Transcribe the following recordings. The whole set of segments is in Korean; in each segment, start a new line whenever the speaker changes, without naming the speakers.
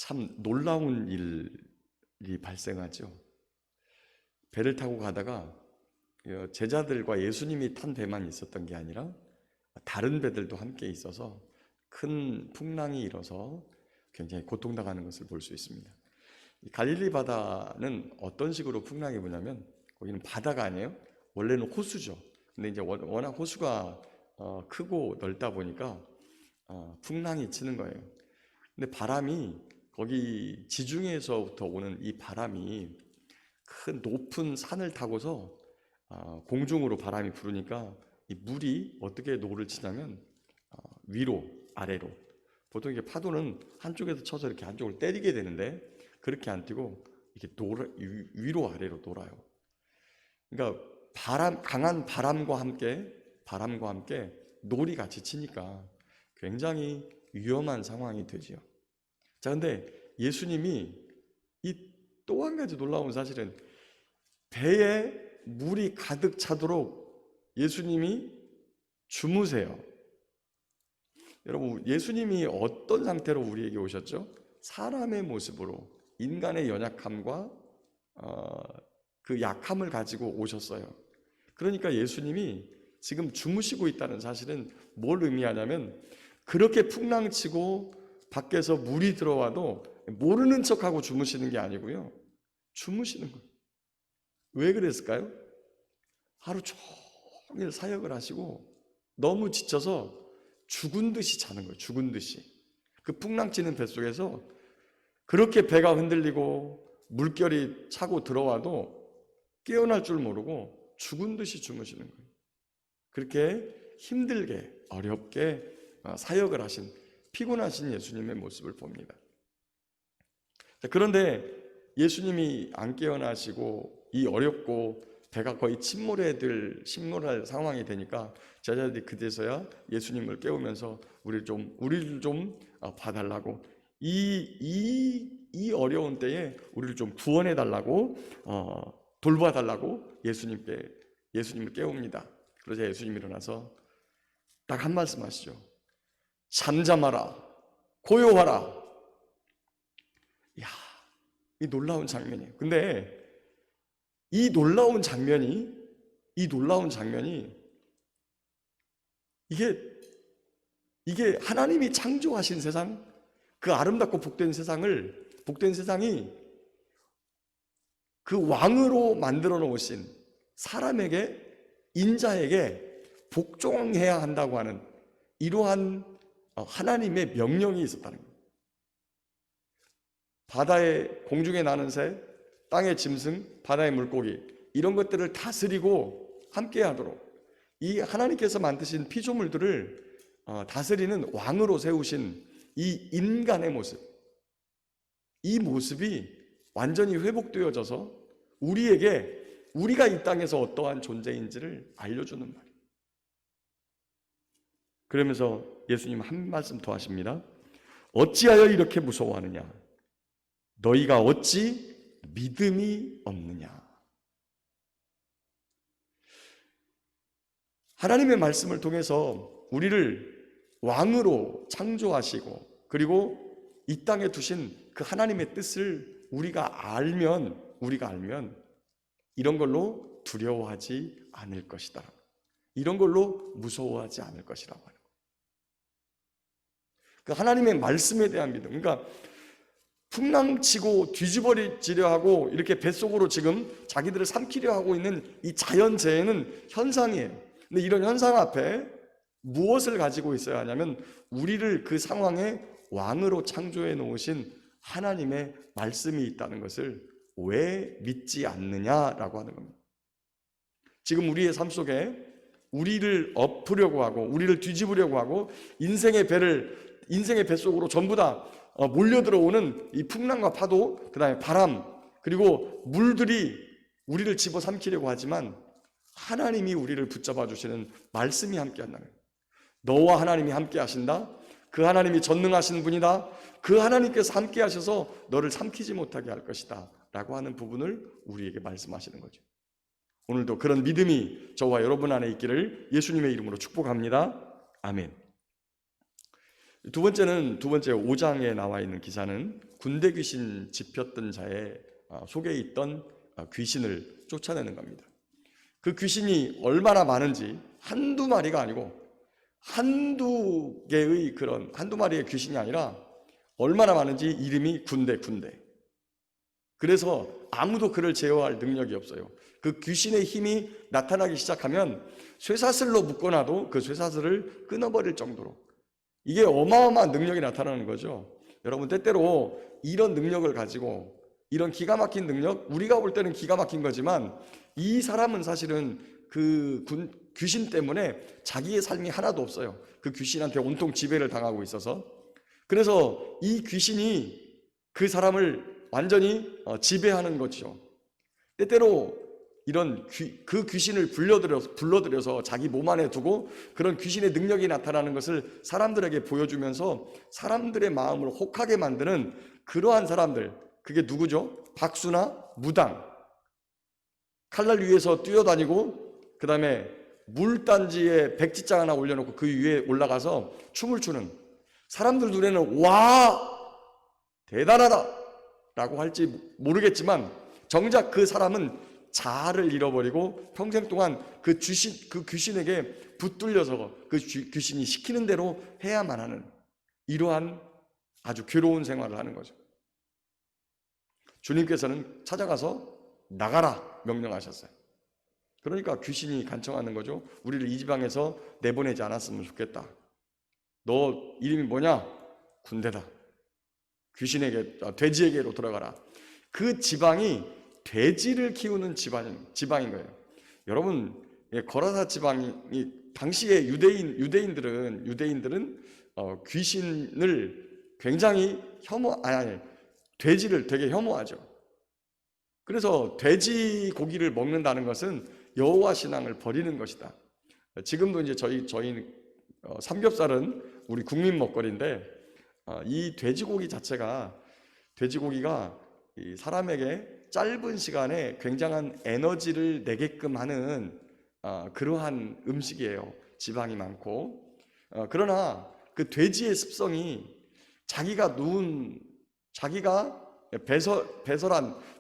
참 놀라운 일이 발생하죠. 배를 타고 가다가 제자들과 예수님이 탄 배만 있었던 게 아니라 다른 배들도 함께 있어서 큰 풍랑이 일어서 굉장히 고통당하는 것을 볼 수 있습니다. 갈릴리 바다는 어떤 식으로 풍랑이 부냐면, 거기는 바다가 아니에요. 원래는 호수죠. 근데 이제 워낙 호수가 크고 넓다 보니까 풍랑이 치는 거예요. 근데 바람이, 거기 지중해에서부터 오는 이 바람이 큰 높은 산을 타고서 공중으로 바람이 부르니까 이 물이 어떻게 노를 치냐면 위로 아래로, 보통 이게 파도는 한쪽에서 쳐서 이렇게 한쪽을 때리게 되는데 그렇게 안 뛰고 이렇게 위로 아래로 놀아요. 그러니까 강한 바람과 함께 놀이 같이 치니까 굉장히 위험한 상황이 되지요. 자, 근데 예수님이 이 또 한 가지 놀라운 사실은, 배에 물이 가득 차도록 예수님이 주무세요. 여러분, 예수님이 어떤 상태로 우리에게 오셨죠? 사람의 모습으로 인간의 연약함과 그 약함을 가지고 오셨어요. 그러니까 예수님이 지금 주무시고 있다는 사실은 뭘 의미하냐면, 그렇게 풍랑치고 밖에서 물이 들어와도 모르는 척하고 주무시는 게 아니고요, 주무시는 거예요. 왜 그랬을까요? 하루 종일 사역을 하시고 너무 지쳐서 죽은 듯이 자는 거예요. 죽은 듯이. 그 풍랑치는 뱃속에서 그렇게 배가 흔들리고 물결이 차고 들어와도 깨어날 줄 모르고 죽은 듯이 주무시는 거예요. 그렇게 힘들게 어렵게 사역을 하신, 피곤하신 예수님의 모습을 봅니다. 그런데 예수님이 안 깨어나시고 이 어렵고 배가 거의 침몰할 상황이 되니까 제자들이 그제서야 예수님을 깨우면서 우리를 좀 봐달라고, 이 어려운 때에 우리를 좀 구원해 달라고, 돌봐달라고 예수님을 깨웁니다. 그러자 예수님이 일어나서 딱 한 말씀 하시죠. 잠잠하라, 고요하라. 이야, 이 놀라운 장면이에요. 근데 이 놀라운 장면이 이게 하나님이 창조하신 세상, 그 아름답고 복된 세상이 그 왕으로 만들어 놓으신 사람에게, 인자에게 복종해야 한다고 하는 이러한 하나님의 명령이 있었다는 거예요. 바다에, 공중에 나는 새, 땅의 짐승, 바다의 물고기, 이런 것들을 다스리고 함께하도록 이 하나님께서 만드신 피조물들을 다스리는 왕으로 세우신 이 인간의 모습, 이 모습이 완전히 회복되어져서 우리가 이 땅에서 어떠한 존재인지를 알려주는 말이에요. 그러면서 예수님 한 말씀 더 하십니다. 어찌하여 이렇게 무서워하느냐? 너희가 어찌 믿음이 없느냐? 하나님의 말씀을 통해서 우리를 왕으로 창조하시고 그리고 이 땅에 두신 그 하나님의 뜻을 우리가 알면 이런 걸로 두려워하지 않을 것이다. 이런 걸로 무서워하지 않을 것이라고 하는 거예요. 그 하나님의 말씀에 대한 믿음. 그러니까 풍랑치고 뒤집어지려 하고 이렇게 뱃속으로 지금 자기들을 삼키려 하고 있는 이 자연재해는 현상이에요. 근데 이런 현상 앞에 무엇을 가지고 있어야 하냐면, 우리를 그 상황에 왕으로 창조해 놓으신 하나님의 말씀이 있다는 것을 왜 믿지 않느냐라고 하는 겁니다. 지금 우리의 삶 속에 우리를 엎으려고 하고 우리를 뒤집으려고 하고 인생의 뱃속으로 전부 다 몰려 들어오는 이 풍랑과 파도, 그 다음에 바람, 그리고 물들이 우리를 집어삼키려고 하지만 하나님이 우리를 붙잡아 주시는 말씀이 함께 한다는 거예요. 너와 하나님이 함께 하신다. 그 하나님이 전능하신 분이다. 그 하나님께서 함께 하셔서 너를 삼키지 못하게 할 것이다 라고 하는 부분을 우리에게 말씀하시는 거죠. 오늘도 그런 믿음이 저와 여러분 안에 있기를 예수님의 이름으로 축복합니다. 아멘. 두 번째 5장에 나와 있는 기사는 군대 귀신 집혔던 자의 속에 있던 귀신을 쫓아내는 겁니다. 그 귀신이 얼마나 많은지 한두 마리가 아니고 한두 마리의 귀신이 아니라 얼마나 많은지 이름이 군대. 그래서 아무도 그를 제어할 능력이 없어요. 그 귀신의 힘이 나타나기 시작하면 쇠사슬로 묶어놔도 그 쇠사슬을 끊어버릴 정도로, 이게 어마어마한 능력이 나타나는 거죠. 여러분, 때때로 이런 능력을 가지고, 이런 기가 막힌 능력, 우리가 볼 때는 기가 막힌 거지만 이 사람은 사실은 그 귀신 때문에 자기의 삶이 하나도 없어요. 그 귀신한테 온통 지배를 당하고 있어서. 그래서 이 귀신이 그 사람을 완전히 지배하는 거죠. 때때로 이런 그 귀신을 불러들여서 자기 몸 안에 두고 그런 귀신의 능력이 나타나는 것을 사람들에게 보여주면서 사람들의 마음을 혹하게 만드는 그러한 사람들, 그게 누구죠? 박수나 무당, 칼날 위에서 뛰어다니고 그 다음에 물단지에 백지장 하나 올려놓고 그 위에 올라가서 춤을 추는, 사람들 눈에는 와 대단하다 라고 할지 모르겠지만 정작 그 사람은 자아를 잃어버리고 평생 동안 그 귀신에게 붙들려서 그 귀신이 시키는 대로 해야만 하는 이러한 아주 괴로운 생활을 하는 거죠. 주님께서는 찾아가서 나가라 명령하셨어요. 그러니까 귀신이 간청하는 거죠. 우리를 이 지방에서 내보내지 않았으면 좋겠다. 너 이름이 뭐냐? 군대다. 돼지에게로 들어가라. 그 지방이 돼지를 키우는 지방인 거예요. 여러분, 거라사 지방이 당시에 유대인들은 귀신을 굉장히 돼지를 되게 혐오하죠. 그래서 돼지 고기를 먹는다는 것은 여호와 신앙을 버리는 것이다. 지금도 이제 저희 삼겹살은 우리 국민 먹거리인데, 이 돼지고기가 이 사람에게 짧은 시간에 굉장한 에너지를 내게끔 하는 그러한 음식이에요. 지방이 많고. 그러나 그 돼지의 습성이 자기가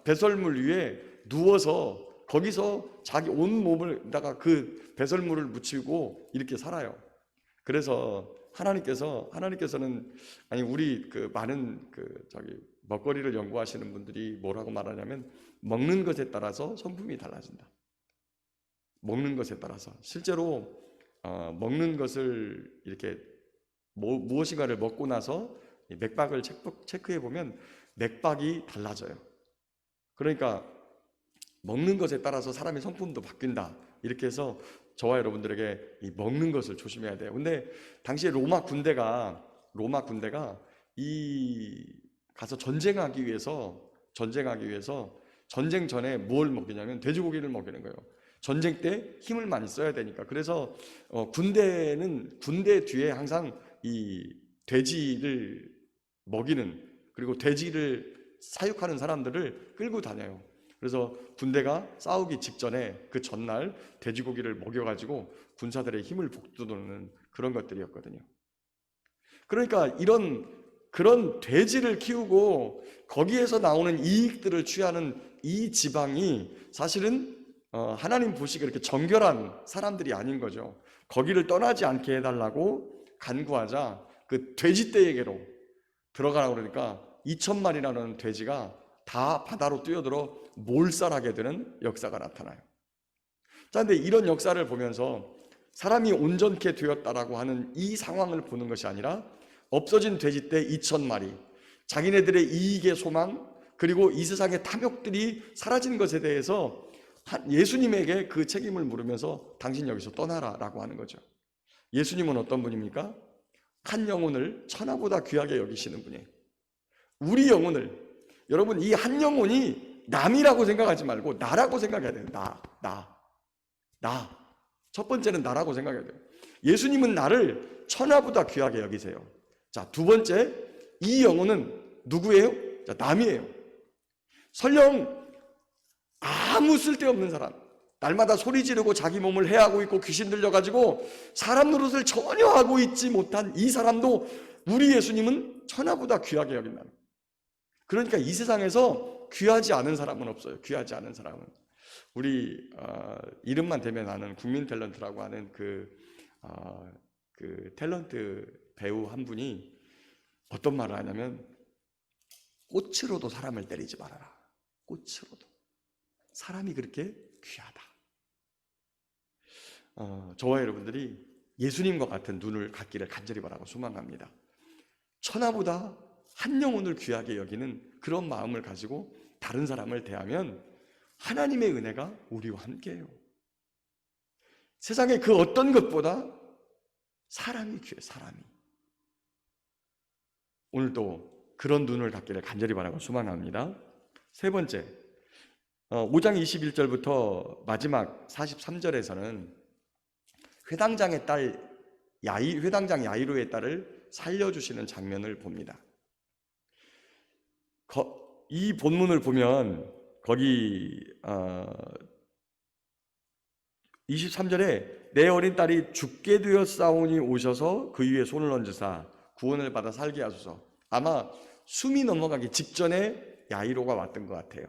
배설물 위에 누워서 거기서 자기 온 몸을다가 그 배설물을 묻히고 이렇게 살아요. 그래서 하나님께서는 우리 그 많은 먹거리를 연구하시는 분들이 뭐라고 말하냐면, 먹는 것에 따라서 성품이 달라진다. 먹는 것에 따라서 실제로 먹는 것을 이렇게 무엇인가를 먹고 나서 맥박을 체크해 보면 맥박이 달라져요. 그러니까 먹는 것에 따라서 사람의 성품도 바뀐다. 이렇게 해서 저와 여러분들에게 이 먹는 것을 조심해야 돼요. 근데 당시에 로마 군대가 가서 전쟁하기 위해서 전쟁 전에 뭘 먹이냐면 돼지고기를 먹이는 거예요. 전쟁 때 힘을 많이 써야 되니까. 그래서 군대 뒤에 항상 이 돼지를 먹이는, 그리고 돼지를 사육하는 사람들을 끌고 다녀요. 그래서 군대가 싸우기 직전에 그 전날 돼지고기를 먹여가지고 군사들의 힘을 북돋우는 그런 것들이었거든요. 그러니까 그런 돼지를 키우고 거기에서 나오는 이익들을 취하는 이 지방이 사실은 하나님 보시기에 이렇게 정결한 사람들이 아닌 거죠. 거기를 떠나지 않게 해달라고 간구하자 그 돼지떼에게로 들어가라고 그러니까 2,000마리라는 돼지가 다 바다로 뛰어들어 몰살하게 되는 역사가 나타나요. 자, 근데 이런 역사를 보면서 사람이 온전케 되었다라고 하는 이 상황을 보는 것이 아니라 없어진 돼지떼 2,000마리, 자기네들의 이익의 소망, 그리고 이 세상의 탐욕들이 사라진 것에 대해서 예수님에게 그 책임을 물으면서 당신 여기서 떠나라라고 하는 거죠. 예수님은 어떤 분입니까? 한 영혼을 천하보다 귀하게 여기시는 분이에요. 우리 영혼을, 여러분, 이 한 영혼이 남이라고 생각하지 말고 나라고 생각해야 돼요. 나. 첫 번째는 나라고 생각해야 돼요. 예수님은 나를 천하보다 귀하게 여기세요. 자, 두 번째, 이 영혼은 누구예요? 자, 남이에요. 설령 아무 쓸데없는 사람, 날마다 소리 지르고 자기 몸을 해하고 있고 귀신 들려가지고 사람 노릇을 전혀 하고 있지 못한 이 사람도 우리 예수님은 천하보다 귀하게 여긴다는 거예요. 그러니까 이 세상에서 귀하지 않은 사람은 없어요. 귀하지 않은 사람은. 우리 이름만 대면 아는 국민 탤런트라고 하는 그 탤런트 배우 한 분이 어떤 말을 하냐면, 꽃으로도 사람을 때리지 말아라. 꽃으로도. 사람이 그렇게 귀하다. 저와 여러분들이 예수님과 같은 눈을 갖기를 간절히 바라고 소망합니다. 천하보다 한 영혼을 귀하게 여기는 그런 마음을 가지고 다른 사람을 대하면 하나님의 은혜가 우리와 함께해요. 세상의 그 어떤 것보다 사람이 귀해요. 사람이. 오늘도 그런 눈을 갖기를 간절히 바라고 소망합니다. 세 번째, 5장 21절부터 마지막 43절에서는 회당장의 딸 회당장 야이로의 딸을 살려주시는 장면을 봅니다. 이 본문을 보면 거기 23절에 내 어린 딸이 죽게 되었사오니 오셔서 그 위에 손을 얹으사 구원을 받아 살게 하소서. 아마 숨이 넘어가기 직전에 야이로가 왔던 것 같아요.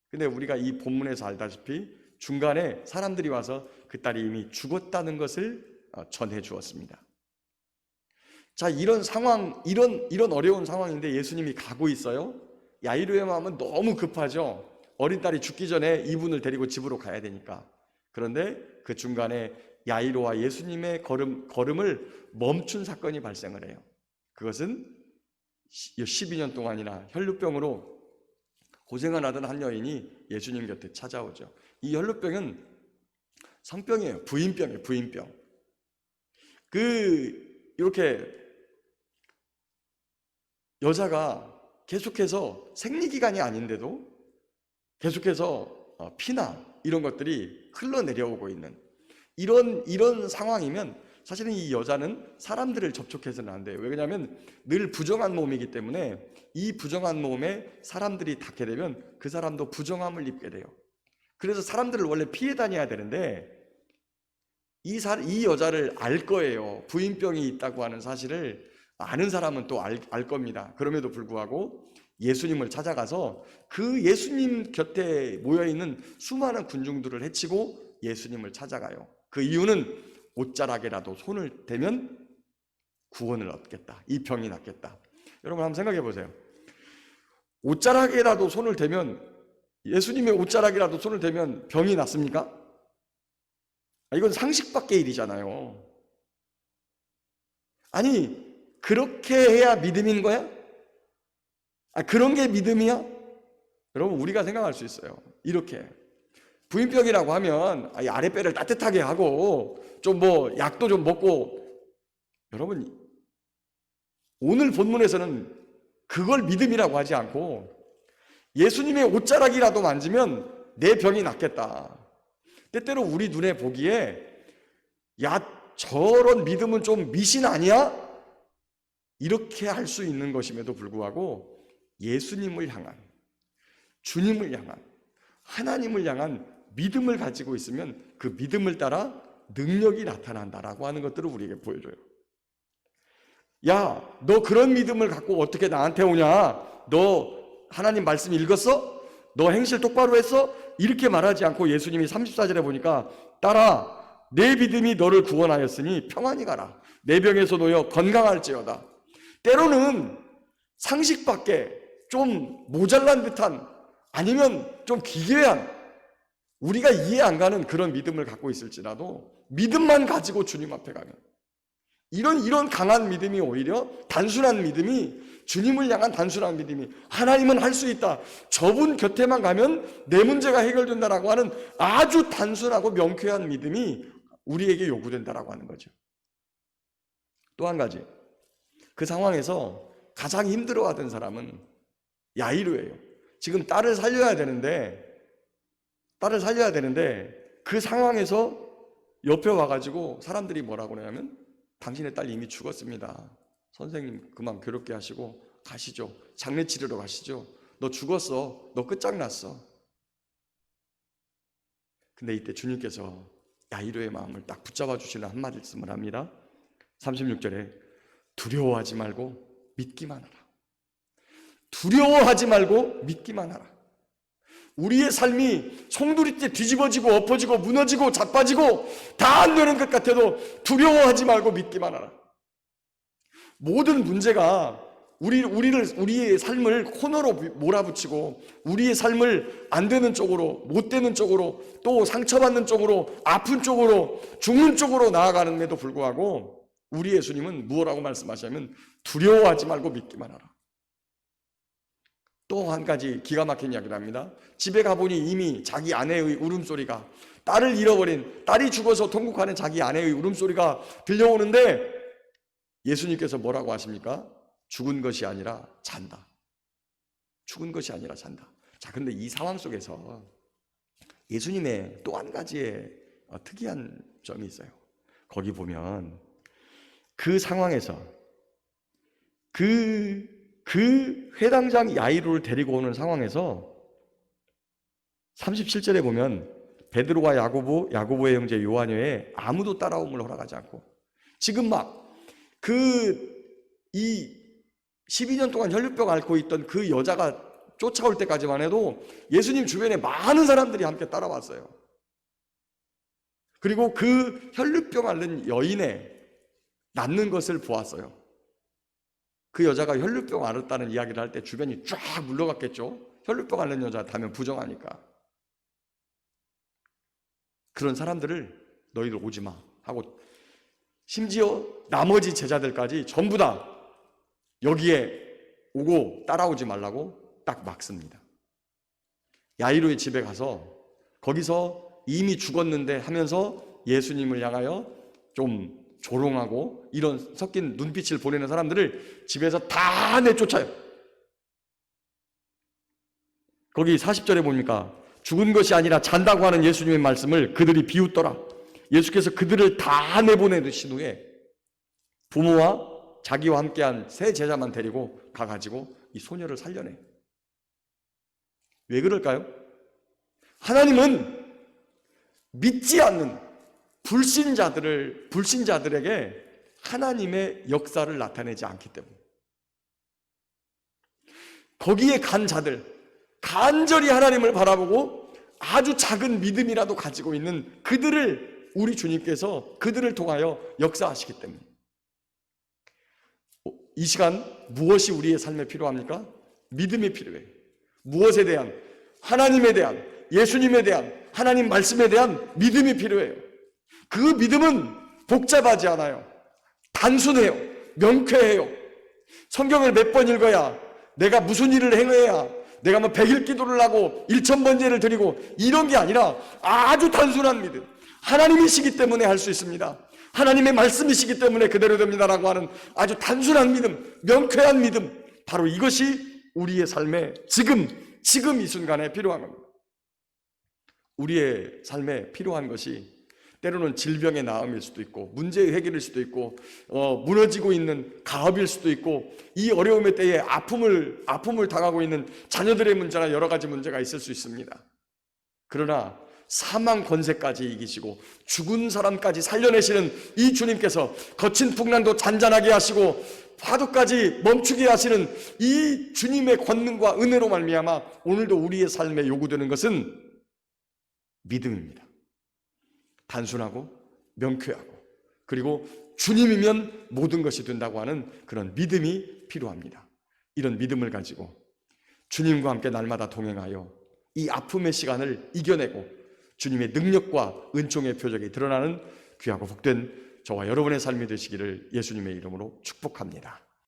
근데 우리가 이 본문에서 알다시피 중간에 사람들이 와서 그 딸이 이미 죽었다는 것을 전해 주었습니다. 자, 이런 상황, 이런 어려운 상황인데 예수님이 가고 있어요. 야이로의 마음은 너무 급하죠. 어린 딸이 죽기 전에 이분을 데리고 집으로 가야 되니까. 그런데 그 중간에 야이로와 예수님의 걸음을 멈춘 사건이 발생을 해요. 그것은 12년 동안이나 혈루병으로 고생을 하던 한 여인이 예수님 곁에 찾아오죠. 이 혈루병은 성병이에요. 부인병이에요. 부인병. 이렇게 여자가 계속해서 생리기간이 아닌데도 계속해서 피나 이런 것들이 흘러내려오고 있는 이런 상황이면 사실은 이 여자는 사람들을 접촉해서는 안 돼요. 왜냐하면 늘 부정한 몸이기 때문에 이 부정한 몸에 사람들이 닿게 되면 그 사람도 부정함을 입게 돼요. 그래서 사람들을 원래 피해 다녀야 되는데 이 여자를 알 거예요. 부인병이 있다고 하는 사실을 아는 사람은 또 알 겁니다. 그럼에도 불구하고 예수님을 찾아가서 그 예수님 곁에 모여있는 수많은 군중들을 해치고 예수님을 찾아가요. 그 이유는 옷자락에라도 손을 대면 구원을 얻겠다. 이 병이 낫겠다. 여러분 한번 생각해 보세요. 옷자락에라도 손을 대면, 예수님의 옷자락이라도 손을 대면 병이 낫습니까? 이건 상식 밖의 일이잖아요. 아니, 그렇게 해야 믿음인 거야? 그런 게 믿음이야? 여러분, 우리가 생각할 수 있어요. 이렇게 부인병이라고 하면 아랫배를 따뜻하게 하고 좀 약도 좀 먹고, 여러분 오늘 본문에서는 그걸 믿음이라고 하지 않고 예수님의 옷자락이라도 만지면 내 병이 낫겠다. 때때로 우리 눈에 보기에 야, 저런 믿음은 좀 미신 아니야? 이렇게 할 수 있는 것임에도 불구하고 예수님을 향한, 주님을 향한, 하나님을 향한 믿음을 가지고 있으면 그 믿음을 따라 능력이 나타난다라고 하는 것들을 우리에게 보여줘요. 야, 너 그런 믿음을 갖고 어떻게 나한테 오냐? 너 하나님 말씀 읽었어? 너 행실 똑바로 했어? 이렇게 말하지 않고 예수님이 34절에 보니까 딸아, 내 믿음이 너를 구원하였으니 평안히 가라. 내 병에서 놓여 건강할지어다. 때로는 상식 밖에 좀 모자란 듯한, 아니면 좀 기괴한, 우리가 이해 안 가는 그런 믿음을 갖고 있을지라도 믿음만 가지고 주님 앞에 가면, 이런 강한 믿음이 오히려 단순한 믿음이, 주님을 향한 단순한 믿음이, 하나님은 할 수 있다, 저분 곁에만 가면 내 문제가 해결된다라고 하는 아주 단순하고 명쾌한 믿음이 우리에게 요구된다라고 하는 거죠. 또 한 가지, 그 상황에서 가장 힘들어하던 사람은 야이로예요. 지금 딸을 살려야 되는데 그 상황에서 옆에 와가지고 사람들이 뭐라고 그러냐면, 당신의 딸 이미 죽었습니다. 선생님 그만 괴롭게 하시고 가시죠. 장례 치르러 가시죠. 너 죽었어. 너 끝장났어. 근데 이때 주님께서 야이로의 마음을 딱 붙잡아 주시는 한 말씀을 합니다. 36절에 두려워하지 말고 믿기만 하라. 두려워하지 말고 믿기만 하라. 우리의 삶이 송두리째 뒤집어지고 엎어지고 무너지고 자빠지고 다 안 되는 것 같아도 두려워하지 말고 믿기만 하라. 모든 문제가 우리의 삶을 코너로 몰아붙이고 우리의 삶을 안 되는 쪽으로, 못 되는 쪽으로, 또 상처받는 쪽으로, 아픈 쪽으로, 죽는 쪽으로 나아가는데도 불구하고 우리 예수님은 무엇라고 말씀하시냐면 두려워하지 말고 믿기만 하라. 또 한 가지 기가 막힌 이야기를 합니다. 집에 가보니 이미 자기 아내의 울음소리가, 딸을 잃어버린, 딸이 죽어서 통곡하는 자기 아내의 울음소리가 들려오는데 예수님께서 뭐라고 하십니까? 죽은 것이 아니라 잔다. 죽은 것이 아니라 잔다. 자, 근데 이 상황 속에서 예수님의 또 한 가지의 특이한 점이 있어요. 거기 보면 그 상황에서 그 회당장 야이로를 데리고 오는 상황에서 37절에 보면 베드로와 야고보의 형제 요한 외에 아무도 따라옴을 허락하지 않고, 지금 막 이 12년 동안 혈루병 앓고 있던 그 여자가 쫓아올 때까지만 해도 예수님 주변에 많은 사람들이 함께 따라왔어요. 그리고 그 혈루병 앓는 여인의 낫는 것을 보았어요. 그 여자가 혈루병 앓았다는 이야기를 할 때 주변이 쫙 물러갔겠죠. 혈루병 앓는 여자 다면 부정하니까. 그런 사람들을 너희들 오지 마 하고, 심지어 나머지 제자들까지 전부 다 여기에 오고 따라오지 말라고 딱 막습니다. 야이로의 집에 가서 거기서 이미 죽었는데 하면서 예수님을 향하여 좀 조롱하고 이런 섞인 눈빛을 보내는 사람들을 집에서 다 내쫓아요. 거기 40절에 봅니까? 죽은 것이 아니라 잔다고 하는 예수님의 말씀을 그들이 비웃더라. 예수께서 그들을 다 내보내신 후에 부모와 자기와 함께한 세 제자만 데리고 가가지고 이 소녀를 살려내. 왜 그럴까요? 하나님은 믿지 않는 불신자들에게 하나님의 역사를 나타내지 않기 때문에, 거기에 간 자들, 간절히 하나님을 바라보고 아주 작은 믿음이라도 가지고 있는 그들을 우리 주님께서 그들을 통하여 역사하시기 때문에, 이 시간 무엇이 우리의 삶에 필요합니까? 믿음이 필요해요. 무엇에 대한? 하나님에 대한, 예수님에 대한, 하나님 말씀에 대한 믿음이 필요해요. 그 믿음은 복잡하지 않아요. 단순해요. 명쾌해요. 성경을 몇 번 읽어야, 내가 무슨 일을 행해야, 내가 뭐 100일 기도를 하고 1000번제를 드리고 이런 게 아니라 아주 단순한 믿음. 하나님이시기 때문에 할 수 있습니다. 하나님의 말씀이시기 때문에 그대로 됩니다라고 하는 아주 단순한 믿음, 명쾌한 믿음, 바로 이것이 우리의 삶에 지금 이 순간에 필요한 겁니다. 우리의 삶에 필요한 것이 때로는 질병의 나음일 수도 있고, 문제의 해결일 수도 있고, 무너지고 있는 가업일 수도 있고, 이 어려움의 때에 아픔을 당하고 있는 자녀들의 문제나 여러 가지 문제가 있을 수 있습니다. 그러나 사망 권세까지 이기시고 죽은 사람까지 살려내시는 이 주님께서 거친 풍랑도 잔잔하게 하시고 파도까지 멈추게 하시는 이 주님의 권능과 은혜로 말미암아 오늘도 우리의 삶에 요구되는 것은 믿음입니다. 단순하고 명쾌하고, 그리고 주님이면 모든 것이 된다고 하는 그런 믿음이 필요합니다. 이런 믿음을 가지고 주님과 함께 날마다 동행하여 이 아픔의 시간을 이겨내고 주님의 능력과 은총의 표적이 드러나는 귀하고 복된 저와 여러분의 삶이 되시기를 예수님의 이름으로 축복합니다.